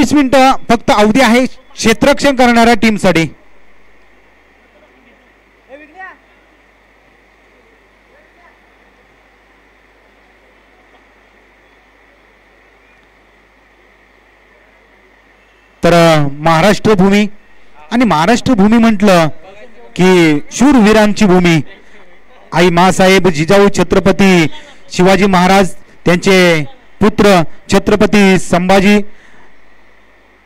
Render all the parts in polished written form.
25 मिनिटं फक्त अवधी आहे क्षेत्ररक्षण करणाऱ्या टीमसाठी. तर महाराष्ट्र भूमी आणि महाराष्ट्र भूमी म्हटलं की शूरवीरांची भूमी. आई मासाहेब जिजाऊ छत्रपती शिवाजी महाराज त्यांचे पुत्र छत्रपती संभाजी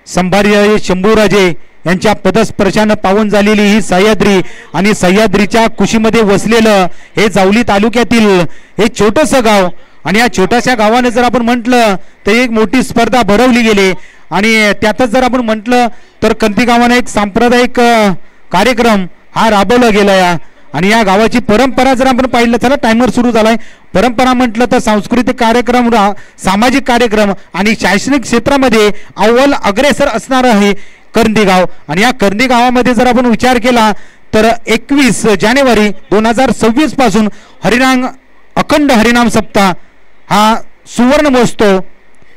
शंभूराजे यांच्या पदस्पर्शानं पावन झालेली ही सह्याद्री आणि सह्याद्रीच्या कुशीमध्ये वसलेलं हे जावली तालुक्यातील हे छोटंसं गाव. आणि या छोट्याशा गावाने जर आपण म्हटलं तर एक मोठी स्पर्धा भरवली गेली आणि त्यातच जर आपण म्हटलं तर कंदी गावाने एक सांप्रदायिक कार्यक्रम हा राबवला गेला या. आणि या गावाची परंपरा जर आपण पाहिलं, चला टायमर सुरू झालाय. परंपरा म्हटलं तर सांस्कृतिक कार्यक्रम, सामाजिक कार्यक्रम आणि शैक्षणिक क्षेत्रामध्ये अव्वल अग्रेसर असणार आहे करंदी गाव. आणि या करंदी गावामध्ये जर आपण विचार केला तर 21 जानेवारी 2026 पासून अखंड हरिनाम सप्ताह हा सुवर्ण महोत्सव,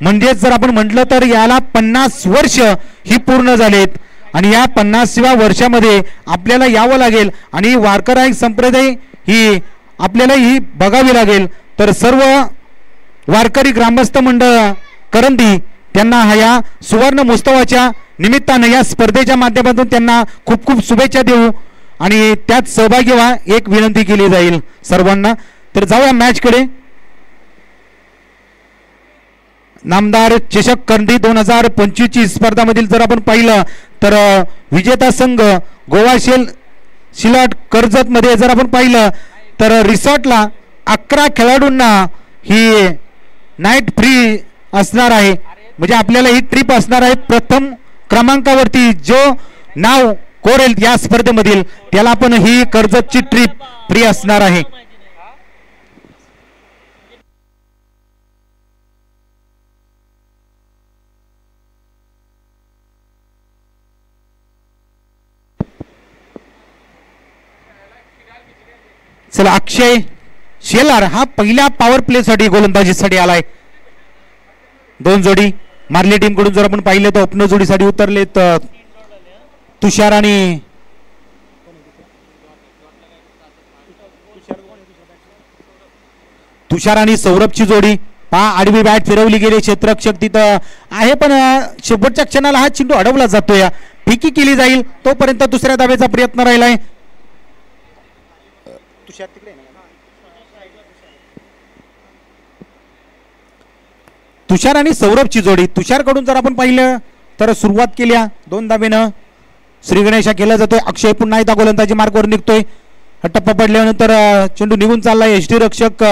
म्हणजेच जर आपण म्हटलं तर याला 50 वर्ष ही पूर्ण झालेत. आणि या 50व्या वर्षामध्ये आपल्याला यावं लागेल आणि वारकरी संप्रदाय ही आपल्याला ही बघावी लागेल. तर सर्व वारकरी ग्रामस्थ मंडळ करंदी त्यांना या सुवर्ण महोत्सवाच्या निमित्तानं या स्पर्धेच्या माध्यमातून त्यांना खूप खूप शुभेच्छा देऊ आणि त्यात सहभागी व्हा एक विनंती केली जाईल सर्वांना. तर जाऊया मॅचकडे. नामदार चषक करंदी 2025 स्पर्धामधील जर आपण पाहिलं तर विजेता संघ गोवा शिलाट कर्जत मध्ये जर आपण पाहिलं तर रिसॉर्टला 11 खेळाडूंना ही नाईट फ्री असणार आहे. म्हणजे आपल्याला ही ट्रिप असणार आहे. प्रथम क्रमांकावरती जो नाव कोरेल या स्पर्धेमधील त्याला पण ही कर्जतची ट्रिप फ्री असणार आहे. चला अक्षय शेलार हा पहिल्या पॉवर प्ले साठी गोलंदाजीसाठी आलाय. 2 जोडी मारली टीम कडून जर आपण पाहिले तर ओपनर जोडीसाठी उतरलेत तुषार आणि सौरभची जोडी. पहा आडवी बॅट फिरवली गेली, क्षेत्ररक्षक तिथं आहे पण शेवटच्या क्षणाला हा चेंडू अडवला जातोय. फिकी केली जाईल तोपर्यंत दुसऱ्या धावेचा प्रयत्न राहिलाय. तुषार आणि सौरभची जोडी. तुषार कडून जर आपण पाहिलं तर सुरुवात केल्या 2 धावेनं श्री गणेशा केला जातोय. अक्षय पुन्हा एकदा गोलंदाजी मार्गावर निघतोय. टप्पा पडल्यानंतर चेंडू निघून चाललाय एसटी रक्षक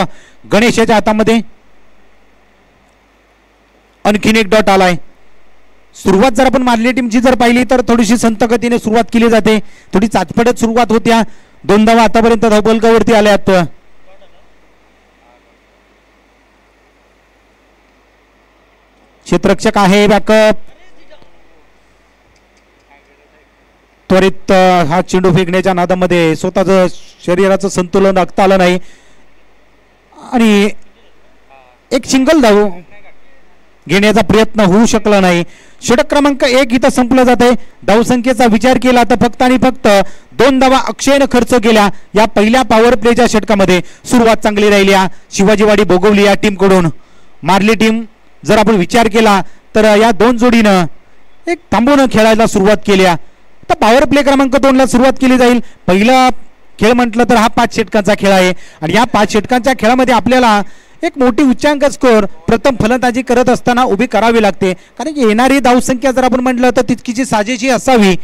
गणेशाच्या हातामध्ये. आणखीन एक डॉट आलाय. सुरुवात जर आपण मारली टीमची जर पाहिली तर थोडीशी संत गतीने सुरुवात केली जाते. थोडी चाचपडत सुरुवात होत्या. 2 धावा आतापर्यंत धावफलकावरती आल्यात. क्षेत्ररक्षक आहे बॅकअप. त्वरित हा चेंडू फेकण्याच्या नादामध्ये स्वतःचं शरीराचं संतुलन राखता आलं नाही आणि एक सिंगल धाव घेण्याचा प्रयत्न होऊ शकला नाही. षटक क्रमांक 1 इथं संपलं जाते. धावसंख्येचा विचार केला तर फक्त आणि फक्त 2 धावा अक्षयनं खर्च केल्या या पहिल्या पॉवर प्लेच्या षटकामध्ये. सुरुवात चांगली राहिली शिवाजीवाडी बोगवली या टीम कडून. मारली टीम जर आपण विचार केला तर या 2 जोडीनं एक थांबून खेळायला सुरुवात केल्या. तर पॉवर प्ले क्रमांक 2 ला सुरुवात केली जाईल. पहिला खेळ म्हटलं तर हा 5 षटकांचा खेळ आहे आणि या 5 षटकांच्या खेळामध्ये आपल्याला एक मोठी उच्चांक स्कोर प्रथम फलंदाजी करत असताना उभी करावी लागते. कारण की येणारी धावसंख्या जर आपण म्हटलं तर तितकीची साजेशी असावी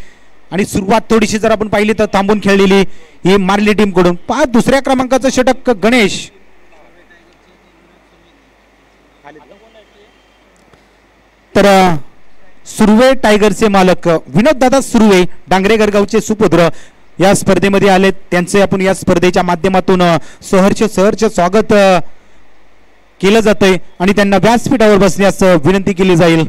आणि सुरुवात थोडीशी जर आपण पाहिली तर थांबून खेळलेली ही मारली टीम कडून. 2ऱ्या क्रमांकाचं षटक गणेश. तर सुर्वे टायगरचे मालक विनोद दादा सुर्वे डांगरेकर गावचे सुपुत्र या स्पर्धेमध्ये आले. त्यांचे आपण या स्पर्धेच्या माध्यमातून सहर्ष स्वागत केलं जातंय आणि त्यांना व्यासपीठावर बसण्यास विनंती केली जाईल.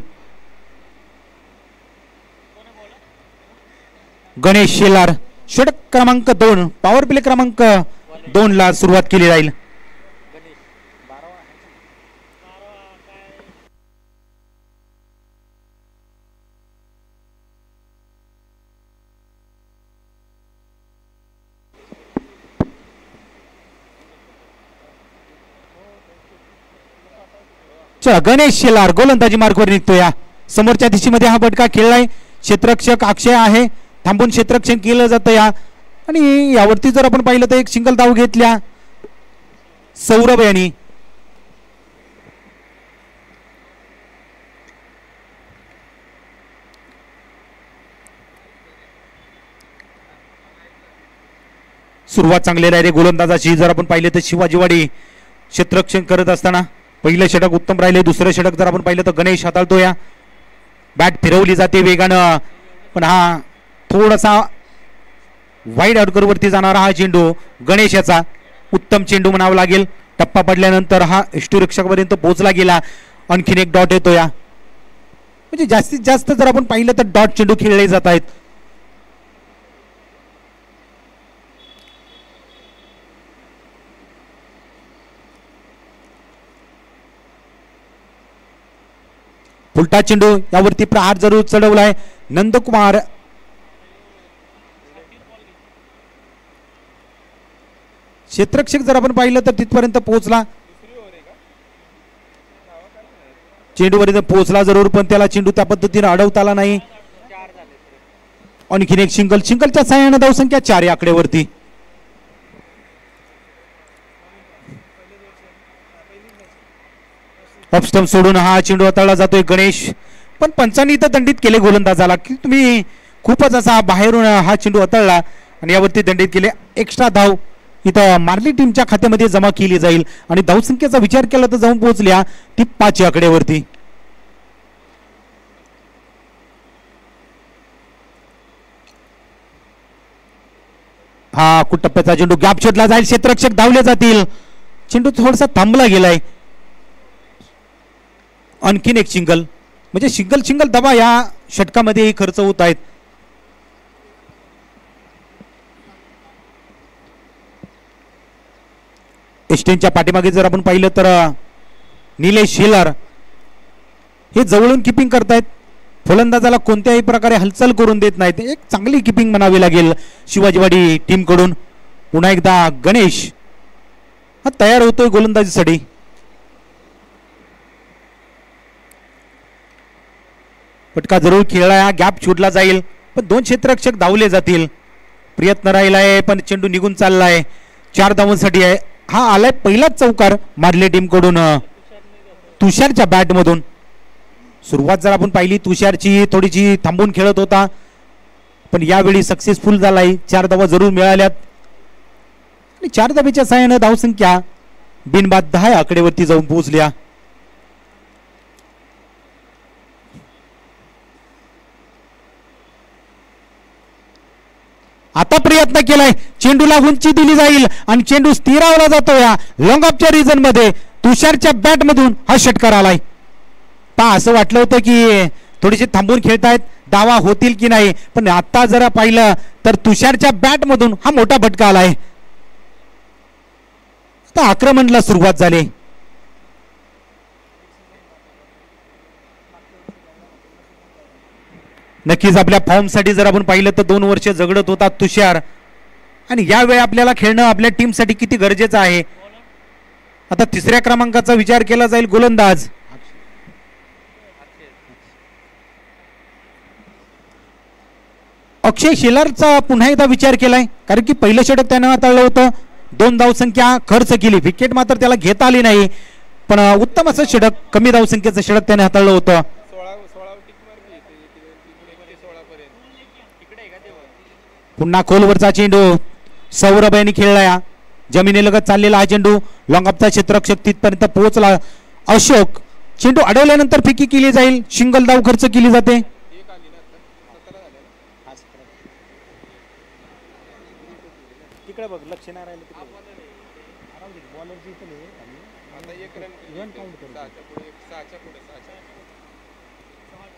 गणेश शेलार षटक क्रमांक 2 पॉवर प्ले क्रमांक 2 ला सुरुवात केली जाईल. चला गणेश शेलार गोलंदाजी मार्गवर निघतो. या समोरच्या दिशेमध्ये हा फटका खेळलाय. क्षेत्ररक्षक अक्षय आहे, थांबून क्षेत्ररक्षण केलं जातं या. आणि यावरती जर आपण पाहिलं तर एक सिंगल धाव घेतल्या सौरभ यांनी. सुरुवात चांगली राहिली गोलंदाजाची. जर आपण पाहिलं तर शिवाजीवाडी क्षेत्ररक्षण करत असताना पहिलं षटक उत्तम राहिले. दुसरं षटक जर आपण पाहिलं तर गणेश हाताळतो. या बॅट फिरवली जाते वेगानं, पण हा थोडासा वाईड आउटकर वरती जाणारा हा चेंडू गणेशाचा उत्तम चेंडू म्हणावा लागेल. टप्पा पडल्यानंतर हा यष्टीरक्षकापर्यंत पोहोचला गेला. आणखीन एक डॉट येतो. या म्हणजे जास्तीत जास्त जर आपण पाहिलं तर डॉट चेंडू खेळले जात आहेत. उलटा चेंडू यावरती प्रहार जरूर चढवलाय नंदकुमार. क्षेत्ररक्षक जर आपण पाहिलं तर तिथपर्यंत पोहोचला, चेंडूपर्यंत पोहोचला जरूर, पण त्याला चेंडू त्या पद्धतीने अडवता आला नाही. आणखीन एक सिंगल, सिंगलच्या साह्याने धावसंख्या 4 या आकड्यावरती. ऑफस्टंप सोडून हा चेंडू हाताळला जातोय गणेश, पण पंचांनी इथं दंडित केले गोलंदाजाला की तुम्ही खूपच असा बाहेरून हा चेंडू हाताळला आणि यावरती दंडित केले. एक्स्ट्रा धाव इथं मार्ली टीमच्या खात्यामध्ये जमा केली जाईल आणि धावसंख्येचा विचार केला तर जाऊन पोहोचल्या ती 5 आकड्यावरती. हा कुटप्प्याचा चेंडू गॅप शोधला जाईल, क्षेत्ररक्षक धावले जातील, चेंडू थोडासा थांबला गेलाय. आणखीन एक सिंगल, म्हणजे सिंगल सिंगल दबा या षटकामध्ये खर्च होत आहेत. एस्टेनच्या पाठीमागे जर आपण पाहिलं तर निलेश शेलार हे जवळून किपिंग करतायत, फलंदाजाला कोणत्याही प्रकारे हालचाल करून देत नाहीत. एक चांगली किपिंग म्हणावी लागेल शिवाजीवाडी टीम कडून. पुन्हा एकदा गणेश हा तयार होतोय गोलंदाजीसाठी. फटका जरूर खेळला, गॅप छुटला जाईल, पण 2 क्षेत्ररक्षक धावले जातील. प्रयत्न राहिलाय पण चेंडू निघून चाललाय. 4 धावांसाठी आहे. हा आलाय पहिलाच चौकार मार्ले टीम कडून तुषारच्या बॅट मधून. सुरुवात जर आपण पाहिली तुषारची थोडीशी थांबून खेळत होता, पण यावेळी सक्सेसफुल झालाय. 4 धावा जरूर मिळाल्यात आणि 4 धावेच्या साहाय्याने धावसंख्या बिनबाद 10 आकडेवरती जाऊन पोहोचल्या. आता प्रयत्न केलाय, चेंडूला उंची दिली जाईल आणि चेंडू स्थिरावला जातो. या लॉंग ऑफच्या रिजन मध्ये तुषारच्या बॅट मधून हा षटकार आलाय. पहा असं वाटलं होतं की थोडेसे थांबून खेळतायत, दावा होतील की नाही, पण आता जरा पाहिलं तर तुषारच्या बॅट मधून हा मोठा फटका आलाय. आता आक्रमणाला सुरुवात झाली. नक्कीच आपल्या फॉर्म साठी जर आपण पाहिलं तर 2 वर्ष झगडत होता तुषार, आणि यावेळी आपल्याला खेळणं आपल्या टीम साठी किती गरजेचं आहे. आता 3ऱ्या क्रमांकाचा विचार केला जाईल. गोलंदाज अक्षय शेलारचा पुन्हा एकदा विचार केलाय, कारण की पहिलं षटक त्यानं हाताळलं होतं. 2 धावसंख्या खर्च केली, विकेट मात्र त्याला घेता आली नाही, पण उत्तम असं षटक, कमी धावसंख्येचं षटक त्याने हाताळलं होतं. पुन्हा खोलवरचा चेंडू सौरभ यांनी खेळला. जमिनीलगत चाललेला हा चेंडू लॉंग ऑफचा क्षेत्ररक्षक तिथपर्यंत पोहोचला. अशोक, चेंडू अडवल्यानंतर फेकी केली जाईल, सिंगल धाव खर्च केली जाते.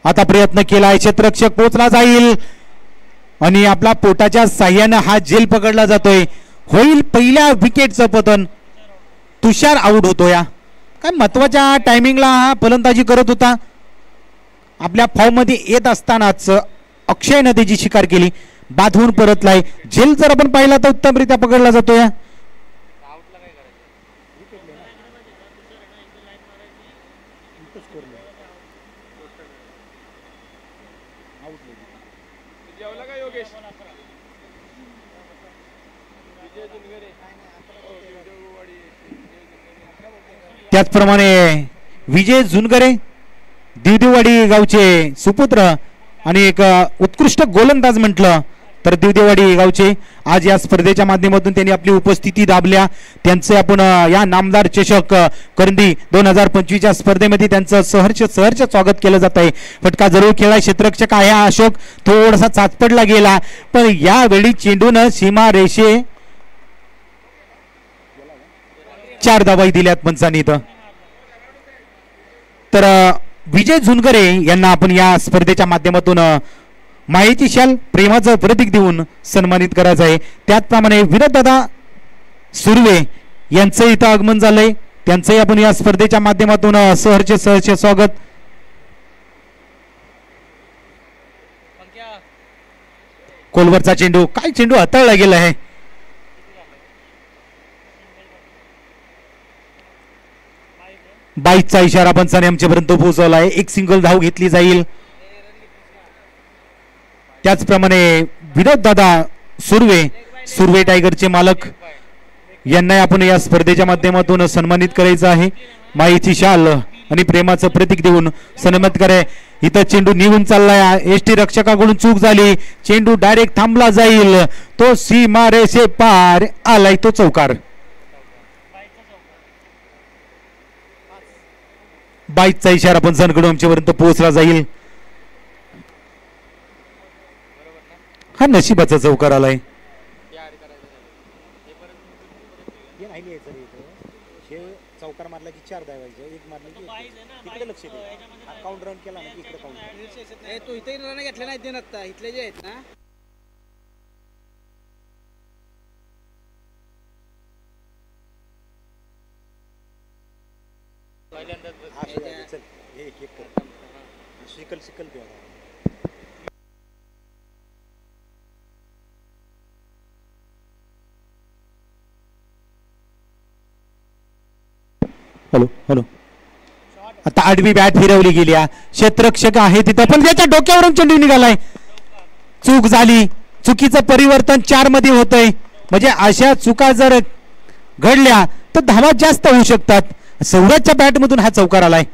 आता प्रयत्न केलाय, क्षेत्ररक्षक पोहोचला जाईल आणि आपला पोटाच्या साह्याने हा झेल पकडला जातोय. होईल पहिल्या विकेटचं पतन. तुषार आउट होतो. या काय महत्वाच्या टायमिंगला हा फलंदाजी करत होता. आपल्या फॉर्म मध्ये येत असतानाच अक्षयने त्याची शिकार केली, बाधवून परतलाय. झेल जर आपण पाहिला तर उत्तमरित्या पकडला जातो. या त्याचप्रमाणे विजय झुनगरे दिवदेवाडी गावचे सुपुत्र आणि एक उत्कृष्ट गोलंदाज म्हटलं तर दिवदेवाडी गावचे आज या स्पर्धेच्या माध्यमातून त्यांनी आपली उपस्थिती दाबल्या. त्यांचे आपण या नामदार चषक करंदी 2025च्या स्पर्धेमध्ये त्यांचं सहर्ष स्वागत केलं जात आहे. फटका जरूर खेळला क्षेत्ररक्षक आहे अशोक, थोडासा चाचपडला गेला पण यावेळी चेंडून सीमा रेषे 4 धावा दिल्यात पंचांनी इथं. तर विजय झुनगरे यांना आपण या स्पर्धेच्या माध्यमातून मायेची शाल प्रेमाचं प्रतीक देऊन सन्मानित करायचं आहे. त्याचप्रमाणे विनोददादा सुर्वे यांचं इथं आगमन झालंय, त्यांचंही आपण या स्पर्धेच्या माध्यमातून सहर्ष स्वागत. कोलवरचा चेंडू, काय चेंडू हाताळला गेला आहे. बाईकचा इशारा पंचाने आमच्यापर्यंत पोहोचवला आहे. एक सिंगल धाव घेतली जाईल. त्याचप्रमाणे विनोददादा सुर्वे टायगरचे मालक यांना आपण या स्पर्धेच्या माध्यमातून सन्मानित करायचं आहे. मायेची शाल आणि प्रेमाचं प्रतीक देऊन सन्मानित कराय. इथं चेंडू निघून चाललाय, एसटी रक्षकाकडून चूक झाली, चेंडू डायरेक्ट थांबला जाईल, तो सीमा रेषे पार आलाय, तो चौकार. बाईकचा इशारा पंचांकडून आमच्यापर्यंत पोहोचला जाईल. हा नशिबाचा चौकार आलाय. चौकार मारला की 4 धावायचे, एक मारला की इकडे लक्ष दे. काउंट राऊंड केला ना की इकडे काउंट. तो इथे रन घेतले नाही देणार आता इथले जे आहेत ना. शिकल हॅलो हॅलो. आता आडवी बॅट फिरवली गेली, क्षेत्ररक्षक आहे तिथं पण त्याच्या डोक्यावरून चेंडू निघालाय. चूक झाली, चुकीचं परिवर्तन 4 मध्ये होतंय. म्हणजे अशा चुका जर घडल्या तर धावा जास्त होऊ शकतात. सौराजच्या बॅट मधून हा चौकार आलाय.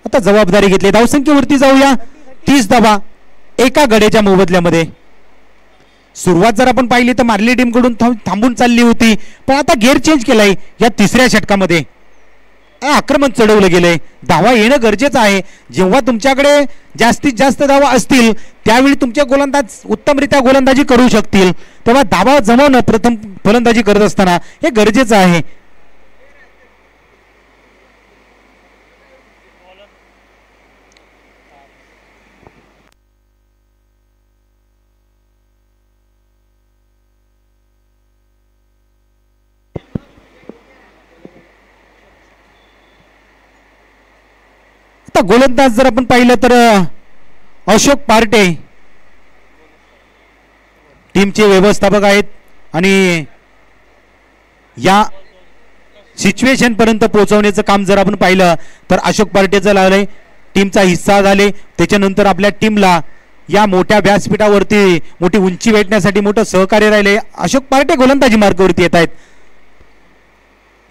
आता जबाबदारी घेतली, धावसंख्येवरती जाऊया. 30 धावा एका गड्याच्या मोबदल्यामध्ये. सुरुवात जर आपण पाहिली तर मार्ली टीम कडून थांबून चालली होती, पण आता गेअर चेंज केलाय. या 3ऱ्या षटकामध्ये आक्रमण चढवलं गेलंय. धावा येणं गरजेचं आहे. जेव्हा तुमच्याकडे जास्तीत जास्त धावा असतील त्यावेळी तुमचे गोलंदाज उत्तमरित्या गोलंदाजी करू शकतील. तेव्हा धावा जमवणं प्रथम फलंदाजी करत असताना हे गरजेचं आहे. गोलंदाज जर आपण पाहिलं तर अशोक पार्टे टीमचे व्यवस्थापक आहेत आणि या सिच्युएशन पर्यंत पोहोचवण्याचं काम जर आपण पाहिलं तर अशोक पार्टेचं लावलंय. टीमचा हिस्सा झाले. त्याच्यानंतर आपल्या टीमला या मोठ्या व्यासपीठावरती मोठी उंची भेटण्यासाठी मोठं सहकार्य राहिले. अशोक पार्टे गोलंदाजी मार्गावरती येत आहेत.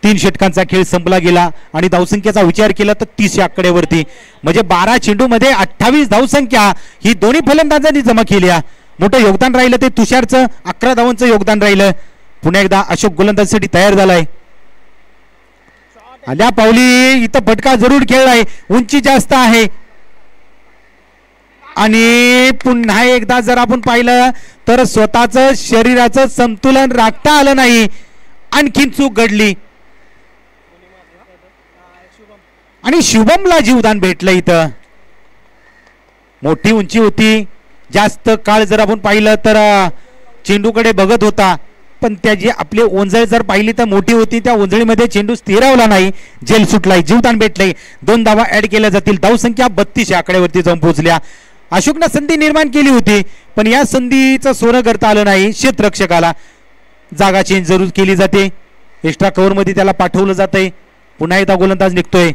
3 षटकांचा खेळ संपला गेला आणि धावसंख्येचा विचार केला तर 30 आकड्यावरती. म्हणजे 12 चेंडू मध्ये 28 धावसंख्या ही दोन्ही फलंदाजांनी जमा केली. मोठं योगदान राहिलं ते तुषारचं 11 धावांचं योगदान राहिलं. पुन्हा एकदा अशोक गोलंदाजीसाठी तयार झालाय. आल्या पावली इथं फटका जरूर खेळलाय, उंची जास्त आहे. आणि पुन्हा एकदा जर आपण पाहिलं तर स्वतःचं शरीराचं संतुलन राखता आलं नाही, आणखीन चूक घडली आणि शुभमला जीवदान भेटलं. इथं मोठी उंची होती, जास्त काळ जर आपण पाहिलं तर चेंडूकडे बघत होता, पण त्याची आपली ओंजळ जर पाहिली तर मोठी होती. त्या ओंजळीमध्ये चेंडू स्थिरावला नाही, जेल सुटलाय, जीवदान भेटलंय. 2 धावा ऍड केल्या जातील. धावसंख्या 32 आकड्यावरती जाऊन पोहोचल्या. अशोकनं संधी निर्माण केली होती पण या संधीचं सोनं करता आलं नाही. क्षेत्ररक्षकाला जागा चेंज जरूर केली जाते. एक्स्ट्रा कव्हर मध्ये त्याला पाठवलं जातंय. पुन्हा एकदा गोलंदाज निघतोय.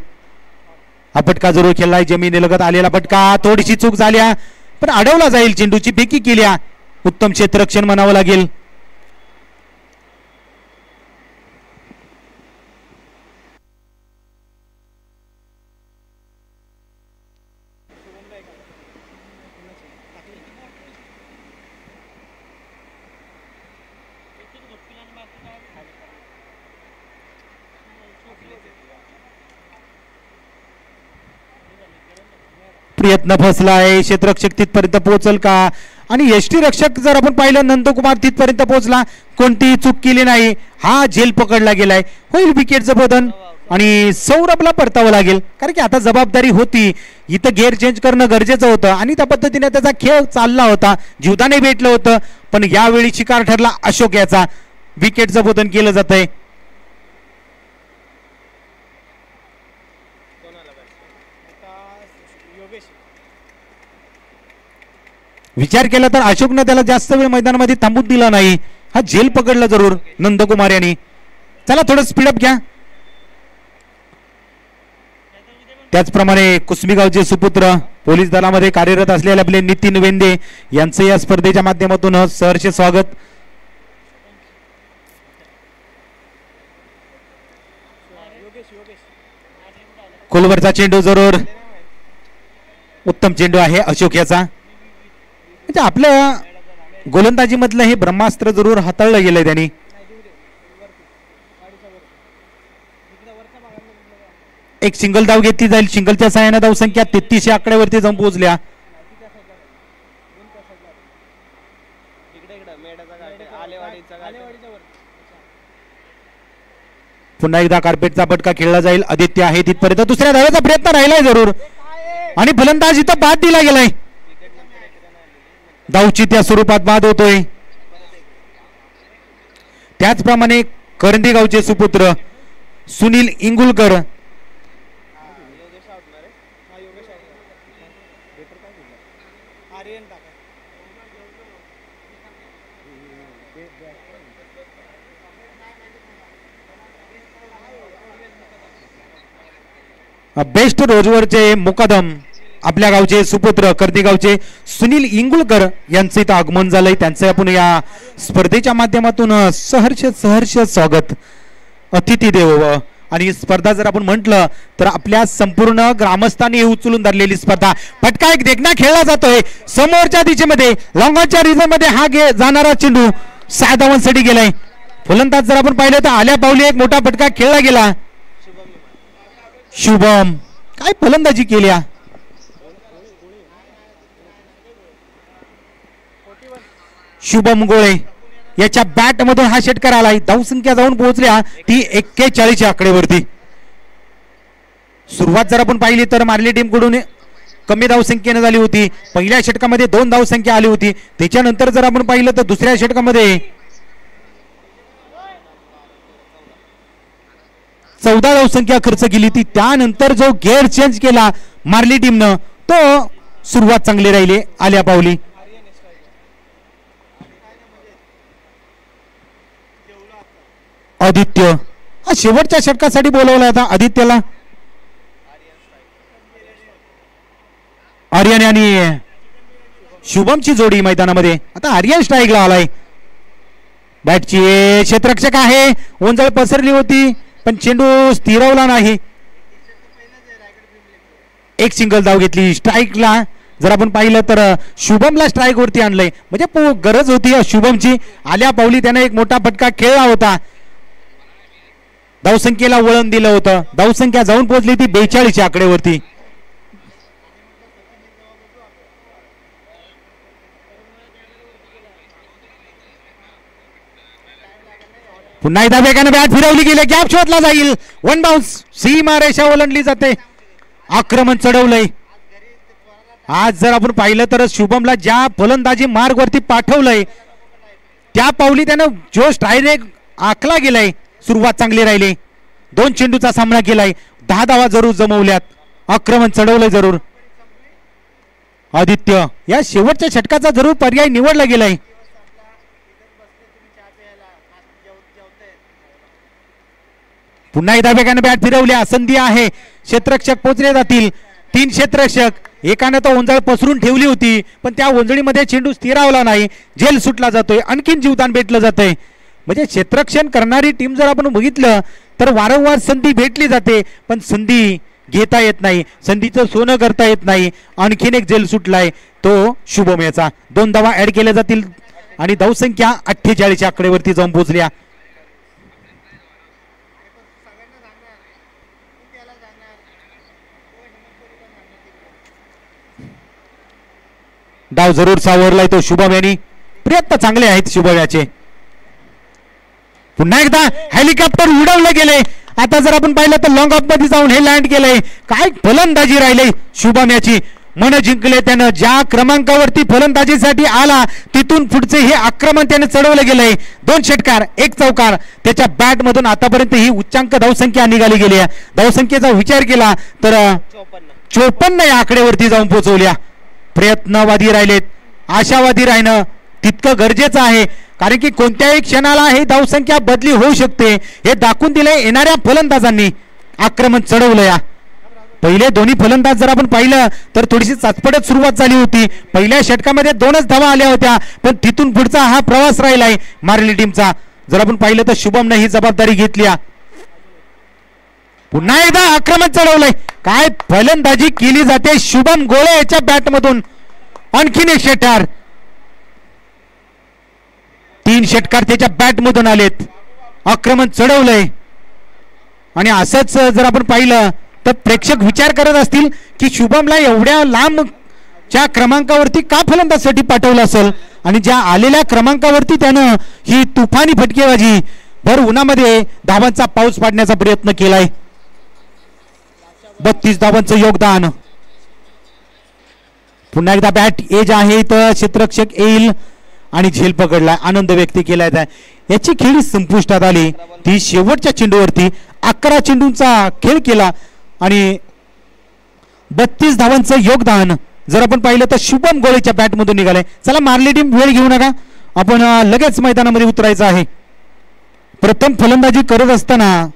हा फटका जरूर खेळलाय, जमिनीलगत आलेला फटका. थोडीशी चूक झाल्या, पण अडवला जाईल. चेंडूची फेकी केल्या. उत्तम क्षेत्ररक्षण म्हणावं लागेल. प्रयत्न फसलाय. क्षेत्ररक्षक तिथपर्यंत पोहोचल का? आणि यष्टी रक्षक जर आपण पाहिलं नंदकुमार तिथपर्यंत पोहोचला, कोणतीही चूक केली नाही. हा झेल पकडला गेलाय. होईल विकेटचं बदन आणि सौरभला परतावं लागेल, कारण की आता जबाबदारी होती. इथं गेअर चेंज करणं गरजेचं होतं आणि त्या पद्धतीने त्याचा खेळ चालला होता. जीवदाने भेटलं होतं, पण यावेळी शिकार ठरला अशोक याचा. विकेटचं बदन केलं जात आहे. विचार केला तर अशोकने त्याला जास्त वेळ मैदानामध्ये थांबून दिला नाही. हा झेल पकडला जरूर नंदकुमार यांनी. चला थोडं स्पीडअप घ्या. त्याचप्रमाणे कुसमीगावचे सुपुत्र पोलीस दलामध्ये कार्यरत असलेले आपले नितीन वेंदे यांचे या स्पर्धेच्या माध्यमातून सहर्ष स्वागत. खोलवरचा चेंडू जरूर उत्तम चेंडू आहे अशोक याचा. म्हणजे आपल्या गोलंदाजी मधलं हे ब्रह्मास्त्र जरूर हाताळलं गेलंय त्यांनी. एक सिंगल धाव घेतली जाईल. सिंगलच्या सहाय्याने धावसंख्या 33 आकड्यावरती जाऊन पोहोचल्या. पुन्हा एकदा कार्पेटचा फटका खेळला जाईल. आदित्य आहे तिथपर्यंत. दुसऱ्या धावेचा प्रयत्न राहिलाय जरूर आणि फलंदाज इथं बाद दिला गेलाय. धावची त्या स्वरूपात बाद होतोय. त्याचप्रमाणे करंदी गावचे सुपुत्र सुनील इंगुलकर बेस्ट रोजवरचे मुकादम आपल्या गावचे सुपुत्र कर्दी गावचे सुनील इंगुलकर यांचं इथं आगमन झालंय. त्यांचं आपण या स्पर्धेच्या माध्यमातून सहर्ष स्वागत. अतिथी देवो. आणि स्पर्धा जर आपण म्हटलं तर आपल्या संपूर्ण ग्रामस्थांनी उचलून धरलेली स्पर्धा. फटका एक देखना खेळला जातोय समोरच्या दिशेमध्ये. लॉंगॉनच्या रिझनमध्ये हा जाणारा चेंडू 6 धावांसाठी गेलाय. फलंदाज जर आपण पाहिलं तर आल्या पावली एक मोठा फटका खेळला गेला. शुभम काय फलंदाजी केल्या. शुभम गोळे याच्या बॅट मधून हा षटकार आलाय. धावसंख्या जाऊन पोहोचल्या ती 41 आकडेवरती. सुरुवात जर आपण पाहिली तर मार्ली टीम कडून कमी धावसंख्येने झाली होती. पहिल्या षटकामध्ये 2 धावसंख्या आली होती. त्याच्यानंतर जर आपण पाहिलं तर दुसऱ्या षटकामध्ये 14 धावसंख्या खर्च केली ती. त्यानंतर जो गेअर चेंज केला मार्ली टीमनं तो सुरुवात चांगली राहिली आल्या पावली. आदित्य हा शेवटच्या षटकासाठी बोलवला होता. आदित्यला आर्यन आणि शुभमची जोडी मैदानामध्ये. आता आर्यन स्ट्राईकला आलाय. बॅटची क्षेत्ररक्षक आहे. ओंजळ पसरली होती पण चेंडू स्थिरवला नाही. एक सिंगल धाव घेतली. स्ट्राईकला जर आपण पाहिलं तर शुभमला स्ट्राईक वरती आणलंय. म्हणजे गरज होती शुभमची. आल्या पावली त्याने एक मोठा फटका खेळला होता. धावसंख्येला वळण दिलं होतं. धावसंख्या जाऊन पोहोचली ती 42 आकडेवरती. पुन्हा एकदा वेगाने बॅट फिरवली गेली. गॅप शोधला जाईल. 1 बाउन्स. सीमा रेषा ओलांडली जाते. आक्रमण चढवलंय. आज जर आपण पाहिलं तर शुभमला ज्या फलंदाजी मार्ग वरती पाठवलंय त्या पावली त्यानं जो स्ट्राईक आखला गेलाय. सुरुवात चांगली राहिली. 2 चेंडूचा सामना केलाय. 10 धावा जरूर जमवल्यात. आक्रमण चढवलंय जरूर. आदित्य या शेवटच्या षटकाचा जरूर पर्याय निवडला गेलाय. पुन्हा एकदा वेगाने बॅट फिरवल्या. संधी आहे. क्षेत्ररक्षक पोहोचले जातील. तीन क्षेत्ररक्षक, एकानं तो ओंजळ पसरून ठेवली होती पण त्या ओंजळीमध्ये चेंडू स्थिरावला नाही, झेल सुटला जातोय, आणखीन जीवदान भेटलं जातंय. म्हणजे क्षेत्ररक्षण करणारी टीम जर आपण बघितलं तर वारंवार संधी भेटली जाते पण संधी घेता येत नाही, संधीचं सोनं करता येत नाही. आणखीन एक झेल सुटलाय तो शुभम याचा. 2 धावा ऍड केल्या जातील आणि धावसंख्या 48 आकडेवरती जाऊन पोहोचल्या. डाव जरूर सावरलाय तो शुभम यांनी. प्रयत्न चांगले आहेत शुभम याचे. पुन्हा एकदा हेलिकॉप्टर उडवलं गेले. आता जर आपण पाहिलं तर लॉंग ऑफ मध्ये जाऊन हे लँड केलंय. काय फलंदाजी राहिली शुभम याची. मन जिंकले त्यानं. ज्या क्रमांकावरती फलंदाजीसाठी आला तिथून पुढचे हे आक्रमण त्याने चढवलं गेलंय. 2 षटकार 1 चौकार त्याच्या बॅट मधून आतापर्यंत ही उच्चांक धावसंख्या निघाली गेली आहे. धावसंख्येचा विचार केला तर 54 या आकडेवरती जाऊन पोहोचवल्या. प्रयत्नवादी राहिलेत, आशावादी राहणं तितकं गरजेचं आहे कारण की कोणत्याही क्षणाला हे धावसंख्या बदली होऊ शकते हे दाखवून दिले येणाऱ्या फलंदाजांनी. आक्रमण चढवलं या. पहिले दोन्ही फलंदाज जर आपण पाहिलं तर थोडीशी चाचपडत सुरुवात झाली होती. पहिल्या षटकामध्ये 2च धावा आल्या होत्या पण तिथून पुढचा हा प्रवास राहिलाय मार्ली टीमचा. जर आपण पाहिलं तर शुभमने ही जबाबदारी घेतली. पुन्हा एकदा आक्रमण चढवलंय. काय फलंदाजी केली जाते शुभम गोळे याच्या बॅट मधून. आणखीन एक षटकार. 3 षटकार त्याच्या बॅट मधून आलेत. आक्रमण चढवलंय आणि असंच जर आपण पाहिलं तर प्रेक्षक विचार करत असतील की शुभमला एवढ्या लांबच्या क्रमांकावरती का फलंदाजीसाठी पाठवलं असेल आणि ज्या आलेल्या क्रमांकावरती त्यानं ही तुफानी फटकेबाजी भर उन्हामध्ये धावांचा पाऊस पाडण्याचा प्रयत्न केलाय. 32 धावांचं योगदान. पुन्हा एकदा बॅट एज आहे तर क्षेत्ररक्षक येईल आणि झेल पकडलाय. आनंद व्यक्त केलाय. याची खेळी संपुष्टात आली. ती शेवटच्या चेंडूवरती 11 चेंडूंचा खेळ केला आणि 32 धावांचं योगदान जर आपण पाहिलं तर शुभम गोळेच्या बॅट मधून निघाले. चला मार्ली टीम वेळ घेऊ नका, आपण लगेच मैदानामध्ये उतरायचं आहे. प्रथम फलंदाजी करत असताना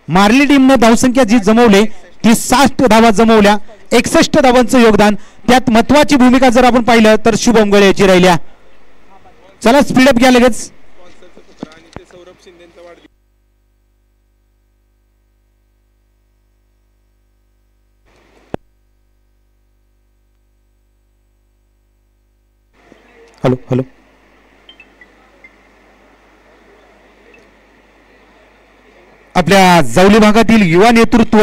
मार्ली टीमनं धावसंख्या जी जमवली ती 60 धावा जमवल्या. 61 धावांचं योगदान. त्यात महत्वाची भूमिका जर आपण पाहिलं तर शुभम गोळे याची राहिल्या. चला स्पीडअप घ्या लगेच. हॅलो हॅलो आपल्या जावली भागातील युवा नेतृत्व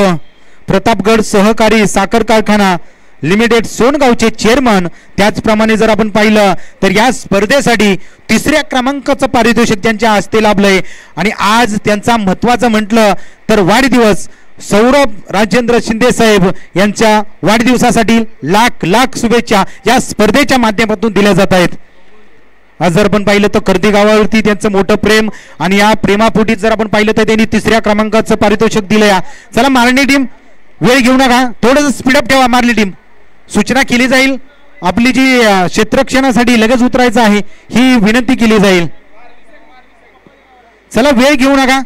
प्रतापगड सहकारी साखर कारखाना लिमिटेड सोनगावचे चेअरमन, त्याचप्रमाणे जर आपण पाहिलं तर या स्पर्धेसाठी 3ऱ्या क्रमांकाचं पारितोषिक त्यांच्या हस्ते लाभलंय आणि आज त्यांचा महत्वाचं म्हटलं तर वाढदिवस सौरभ राजेंद्र शिंदे साहेब यांच्या वाढदिवसासाठी लाख लाख शुभेच्छा या स्पर्धेच्या माध्यमातून दिल्या जात आहेत. आज जर आपण पाहिलं तर कर्दी गावावरती त्यांचं मोठं प्रेम आणि या प्रेमापोटी जर आपण पाहिलं तर त्यांनी 3ऱ्या क्रमांकाचं पारितोषिक दिलंय. चला मार्ली टीम वेळ घेऊ नका, थोडंसं स्पीडअप ठेवा. मार्ली टीम सूचना केली जाईल. आपली जी क्षेत्ररक्षणासाठी लगेच उतरायचं आहे ही विनंती केली जाईल. चला वेळ घेऊ नका.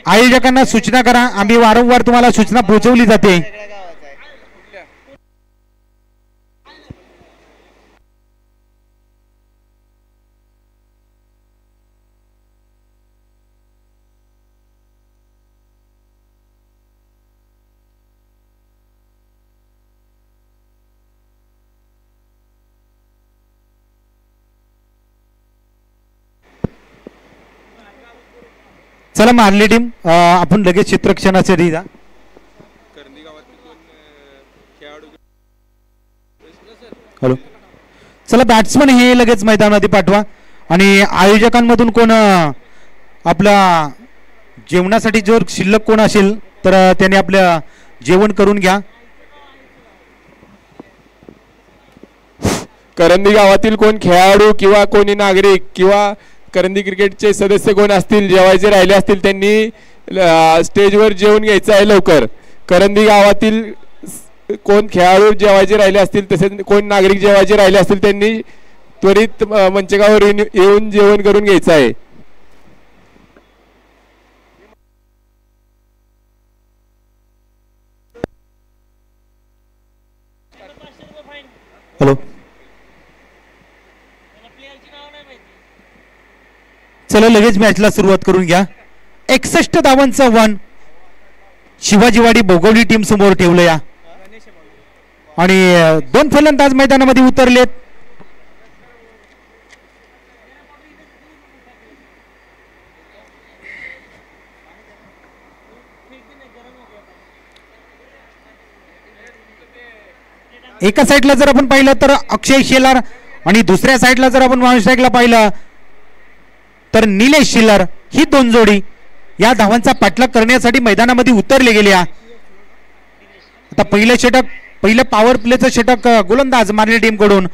आयोजकांना सूचना करा. आम्ही वारंवार तुम्हाला सूचना पोहोचवली जाते. चला मार्ली टीम आपण लगेच क्षेत्ररक्षणासाठी जा. हॅलो चला बॅट्समन हे लगेच मैदानामध्ये पाठवा आणि आयोजकांमधून कोण आपला जेवणासाठी जर शिल्लक कोण असेल तर त्याने आपल्या जेवण करून घ्या. करंदी गावातील कोण खेळाडू किंवा कोणी नागरिक किंवा करंदी क्रिकेटचे सदस्य कोण असतील जेवायचे राहिले असतील त्यांनी स्टेजवर जेवून घ्यायचं आहे लवकर. करंदी गावातील कोण खेळाडू जेवायचे राहिले असतील तसेच कोण नागरिक जेवायचे राहिले असतील त्यांनी त्वरित मंचगावर येऊन जेवण करून घ्यायचं आहे. हॅलो, चला लगेच मॅचला सुरुवात करून घ्या. 61 धावांचा वन शिवाजीवाडी भोगवली टीम समोर ठेवलं या आणि 2 फलंदाज मैदानामध्ये उतरलेत. एका साईडला जर आपण पाहिलं तर अक्षय शेलार आणि दुसऱ्या साईडला जर आपण महाराष्ट्राला पाहिलं तर निलेश शेलार, ही 2 जोडी या धावांचा पाठलाग करण्यासाठी मैदानामध्ये उतरले गेले. आता पहिलं षटक, पहिलं पॉवर प्लेचं षटक गोलंदाज मारली टीम कडून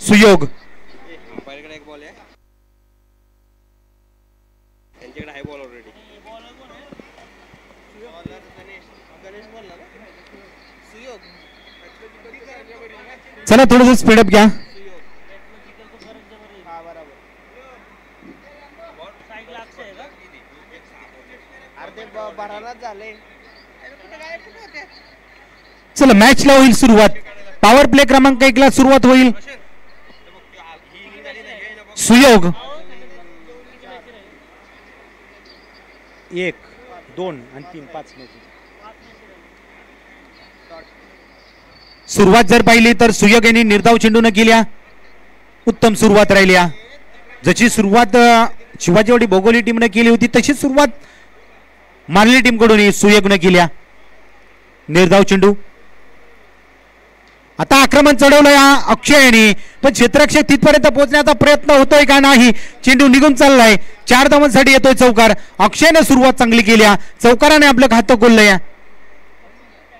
सुयोग. चला थोडंसं स्पीडअप घ्या. चला मॅचला होईल सुरुवात. पॉवर प्ले क्रमांक 1 ला सुरुवात होईल. सुयोग 1, 2 आणि 3, 5 सुरुवात जर पाहिली तर सुयोग यांनी निर्धाव चेंडून केल्या. उत्तम सुरुवात राहिली. जशी सुरुवात शिवाजीवाडी भोगोली टीमने केली होती तशी सुरुवात मारली टीम कडून सुयोगने केल्या. निर्धाव चेंडू. आता आक्रमण चढवलं या अक्षय यांनी, पण क्षेत्ररक्षक तिथपर्यंत पोहोचण्याचा प्रयत्न होतोय का नाही. चेंडू निघून चाललाय. 4 धावांसाठी येतोय चौकार. अक्षयने सुरुवात चांगली केल्या, चौकाराने आपलं खातं खोललंय.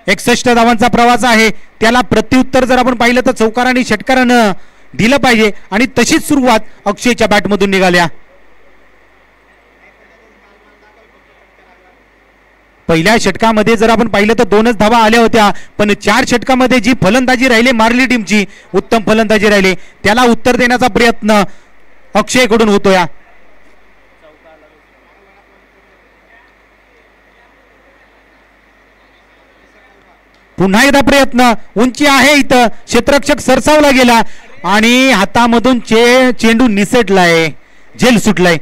61 धावांचा प्रवास आहे, त्याला प्रत्युत्तर जर आपण पाहिलं तर चौकाराने षटकारानं दिलं पाहिजे आणि तशीच सुरुवात अक्षयच्या बॅटमधून निघाल्या. पहिल्या षटकामध्ये जर आपण पाहिलं तर 2च धावा आल्या होत्या, पण 4 षटकामध्ये जी फलंदाजी राहिली मारली टीमची, उत्तम फलंदाजी राहिली, त्याला उत्तर देण्याचा प्रयत्न अक्षयकडून होतोय. पुन्हा एकदा प्रयत्न. उंची आहे इथं, क्षेत्ररक्षक सरसावला गेला आणि हातामधून चेंडू निसटलाय, झेल सुटलाय.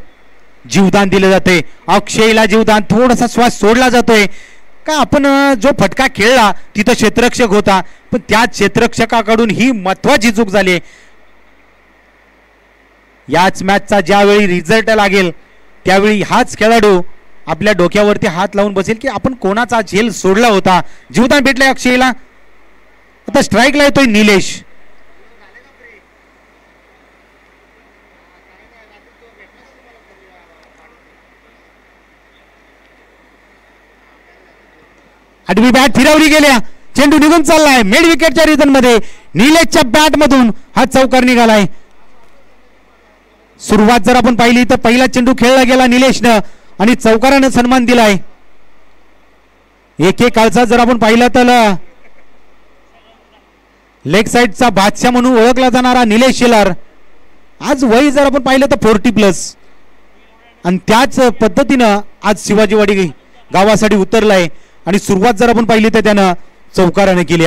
जीवदान दिलं जाते अक्षयला. जीवदान, थोडासा श्वास सोडला जातोय का. आपण जो फटका खेळला तिथं क्षेत्ररक्षक होता, पण त्या क्षेत्ररक्षकाकडून ही महत्वाची चूक झाली. याच मॅचचा ज्यावेळी रिझल्ट लागेल त्यावेळी हाच खेळाडू आपल्या डोक्यावरती हात लावून बसेल की आपण कोणाचा झेल सोडला होता. जीवदान भेटलंय अक्षयला. आता स्ट्राईकला येतोय निलेश. आडवी बॅट फिरवली गेल्या, चेंडू निघून चाललाय. मिड विकेटच्या रिजन मध्ये निलेशच्या बॅट मधून हा चौकार निघालाय. सुरुवात जर आपण पाहिली तर पहिला चेंडू खेळला गेला निलेशनं आणि चौकारानं सन्मान दिलाय. एकेकाळचा जर आपण पाहिलं तर लेग साइडचा बादशाह म्हणून ओळखला जाणारा निलेश शेलार, आज वय जर आपण पाहिलं तर 40+ आणि त्याच पद्धतीनं आज शिवाजीवाडी गावासाठी उतरलाय आणि सुरुवात जर आपण पाहिली तर त्यानं चौकाराने केली.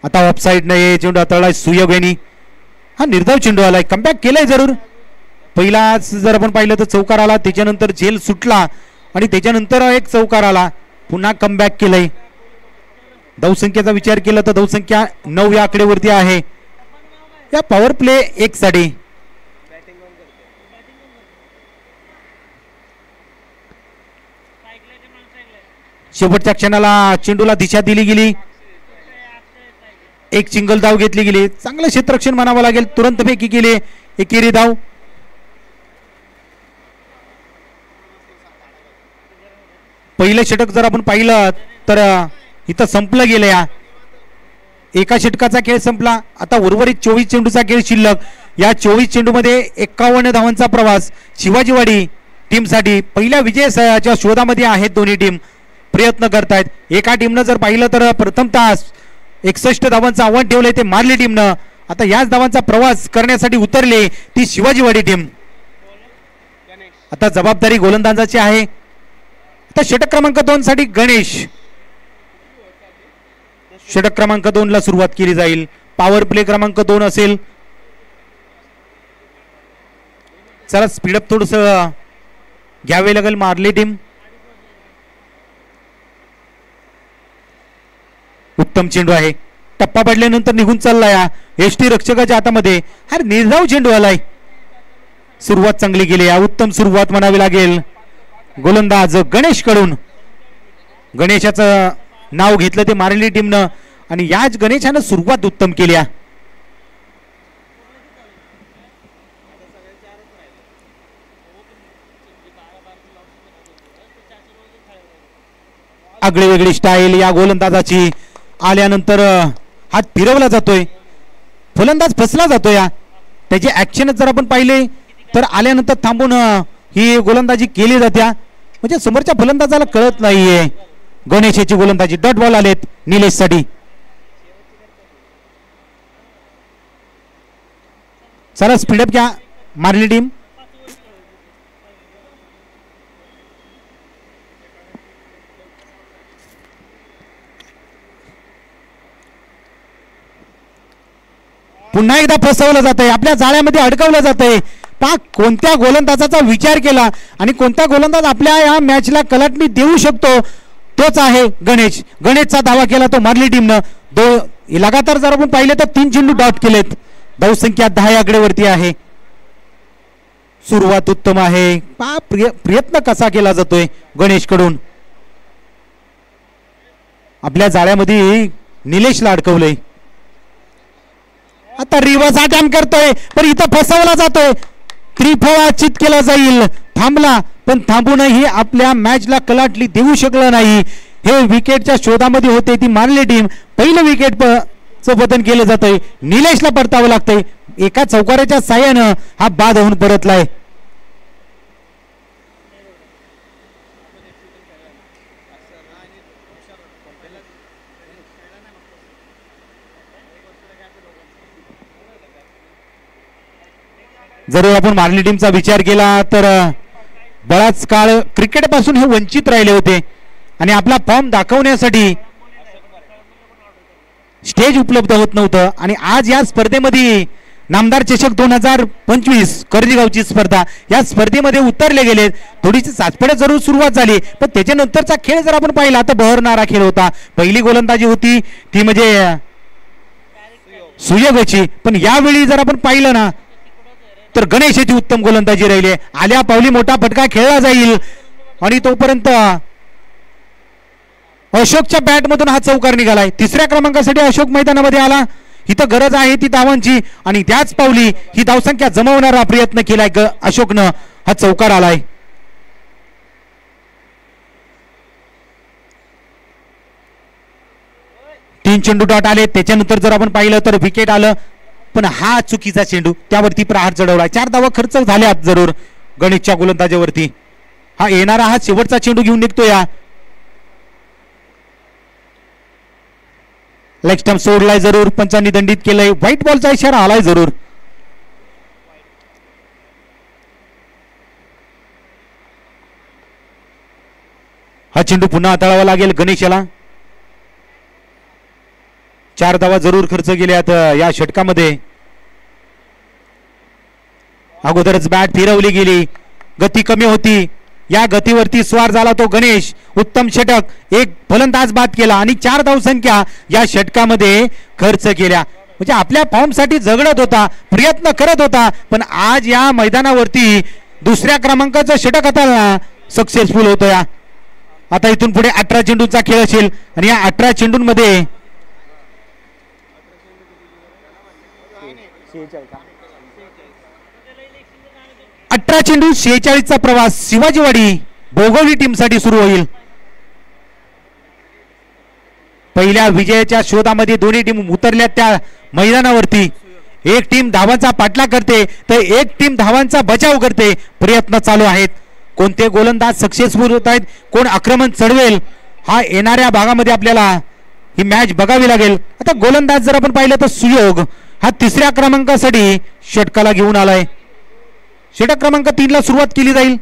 आता ऑफसाईड नाही, चेंडू हाताळलाय सुयोग यांनी. हा निर्धाव चेंडू आलाय, कमबॅक केलाय जरूर. पहिलाच जर आपण पाहिलं तर चौकार आला, त्याच्यानंतर झेल सुटला आणि त्याच्यानंतर एक चौकार आला, पुन्हा कमबॅक केलंय. धावसंख्येचा विचार केला तर धावसंख्या 9 या आकडेवरती आहे या पॉवर प्ले 1 साठी. शेवटच्या क्षणाला चेंडूला दिशा दिली गेली, एक सिंगल धाव घेतली गेली. चांगलं क्षेत्ररक्षण म्हणावं लागेल, तुरंत फेकी केली, एकेरी धाव. पहिलं षटक जर आपण पाहिलं तर इथं संपलं गेलं. या एका षटकाचा खेळ संपला. आता उर्वरित 24 चेंडूचा खेळ शिल्लक. या 24 चेंडूमध्ये 51 धावांचा प्रवास शिवाजीवाडी टीमसाठी. पहिल्या विजयाच्या शोधामध्ये आहेत दोन्ही टीम, प्रयत्न करतायत. एका टीमनं जर पाहिलं तर प्रथमतः 61 धावांचं आव्हान ठेवलंय ते मारली टीमनं. आता याच धावांचा प्रवास करण्यासाठी उतरले ती शिवाजीवाडी टीम. आता जबाबदारी गोलंदाजाची आहे. आता षटक क्रमांक 2 साठी गणेश. षटक क्रमांक 2 ला सुरुवात केली जाईल. पॉवर प्ले क्रमांक 2 असेल. चला स्पीडअप थोडस घ्यावे लागेल मार्ले टीम. उत्तम चेंडू आहे. टप्पा पडल्यानंतर निघून चाललाय एसटी रक्षकाच्या हातामध्ये. अरे निर्धाव चेंडू आलाय. सुरुवात चांगली केली. उत्तम सुरुवात म्हणावी लागेल गोलंदाज गणेश कडून. गणेशाचं नाव घेतलं ते मार्ले टीमनं आणि याच गणेशानं सुरुवात उत्तम केली. आगळी वेगळी स्टाईल या गोलंदाजाची. आल्यानंतर हात फिरवला जातोय. फलंदाज फसला जातोय. त्याची ऍक्शन जर आपण पाहिले तर आल्यानंतर थांबून ही गोलंदाजी केली जात्या. म्हणजे समोरच्या फलंदाजाला कळत नाहीये. गणेशाची गोलंदाजी. डॉट बॉल आलेत निलेश साठी. चला स्पीडअप घ्या मार्ले टीम. पुन्हा एकदा फसवलं जात आहे. आपल्या जाळ्यामध्ये अडकवलं जात आहे. पहा कोणत्या गोलंदाजाचा विचार केला आणि कोणता गोलंदाज आपल्या या मॅचला कलाटणी देऊ शकतो तोच आहे गणेश. गणेशचा दावा केला तो मार्ले टीमनं. लगातार जर आपण पाहिले तर 3 चेंडू डॉट केलेत. धावसंख्या 10 आकडेवरती आहे. सुरुवात उत्तम आहे. पहा प्रयत्न कसा केला जातोय गणेश कडून. आपल्या जाळ्यामध्ये निलेशला अडकवलंय. आता रिव्हर्स अटॅम्प्ट करतोय पण इथं फसवला जातोय. त्रिफळा चित केला जाईल. थांबला पण थांबूनही आपल्या मॅचला कलाटली देऊ शकला नाही. हे विकेटच्या शोधामध्ये होते ती मार्ले टीम. पहिलं विकेट चं पतन केलं जातंय. निलेशला परतावं लागतंय. एका चौकाराच्या साह्यानं हा बाद होऊन परतलाय. जर आपण मार्ले टीमचा विचार केला तर बराच काळ क्रिकेट पासून हे वंचित राहिले होते आणि आपला फॉर्म दाखवण्यासाठी स्टेज उपलब्ध होत नव्हतं. आणि आज या स्पर्धेमध्ये नामदार चषक 2025 करंजीगावची स्पर्धा या स्पर्धेमध्ये उतरले गेले. थोडीशी चाचपड्यात जरूर सुरुवात झाली पण त्याच्यानंतरचा खेळ जर आपण पाहिला तर बहरणारा खेळ होता. पहिली गोलंदाजी होती ती म्हणजे सुयोगाची. पण यावेळी जर आपण पाहिलं ना तर गणेशाची उत्तम गोलंदाजी राहिली. आल्या पावली मोठा फटका खेळला जाईल आणि तोपर्यंत अशोकच्या बॅट मधून हा चौकार निघालाय. 3ऱ्या क्रमांकासाठी अशोक मैदानामध्ये आला. इथं गरज आहे ती धावांची आणि त्याच पावली ही धावसंख्या जमवणारा प्रयत्न केलाय अशोकनं. हा चौकार आलाय. तीन चेंडू डॉट आले. त्याच्यानंतर जर आपण पाहिलं तर विकेट आलं पण हा चुकीचा चेंडू त्यावरती प्रहार चढवला. 4 धावा खर्च झाल्यात जरूर गणेशच्या गोलंदाजीवरती. हा येणारा हा शेवटचा चेंडू घेऊन निघतो. या लेग स्टंप सोडलाय जरूर. पंचांनी दंडित केलंय. व्हाईट बॉलचा इशारा आलाय जरूर. हा चेंडू पुन्हा हाताळावा लागेल गणेशाला. 4 धावा जरूर खर्च केल्यात या षटकामध्ये. अगोदरच बॅट फिरवली गेली. गती कमी होती. या गतीवरती स्वार झाला तो गणेश. उत्तम षटक. एक फलंदाज बाद केला आणि 4 धावसंख्या या षटकामध्ये खर्च केल्या. म्हणजे आपल्या फॉर्म साठी झगडत होता. प्रयत्न करत होता पण आज या मैदानावरती 2ऱ्या क्रमांकाचं षटक आता सक्सेसफुल होतं. या आता इथून पुढे 18 चेंडूचा खेळ असेल आणि या 18 चेंडूंमध्ये 18 चेंडू 46चा प्रवास शिवाजीवाडी भोगवली टीम साठी सुरू होईल. पहिल्या विजयाच्या शोधामध्ये दोन्ही टीम उतरल्या त्या मैदानावरती. एक टीम धावांचा पाठलाग करते तर एक टीम धावांचा बचाव करते. प्रयत्न चालू आहेत. कोणते गोलंदाज सक्सेसफुल होत आहेत, कोण आक्रमण चढवेल, हा येणाऱ्या भागामध्ये आपल्याला ही मॅच बघावी लागेल. आता गोलंदाज जर आपण पाहिलं तर सुयोग हा 3ऱ्या क्रमांकासाठी षटकाला घेऊन आलाय. षटक क्रमांक 3 ला सुरुवात केली जाईल.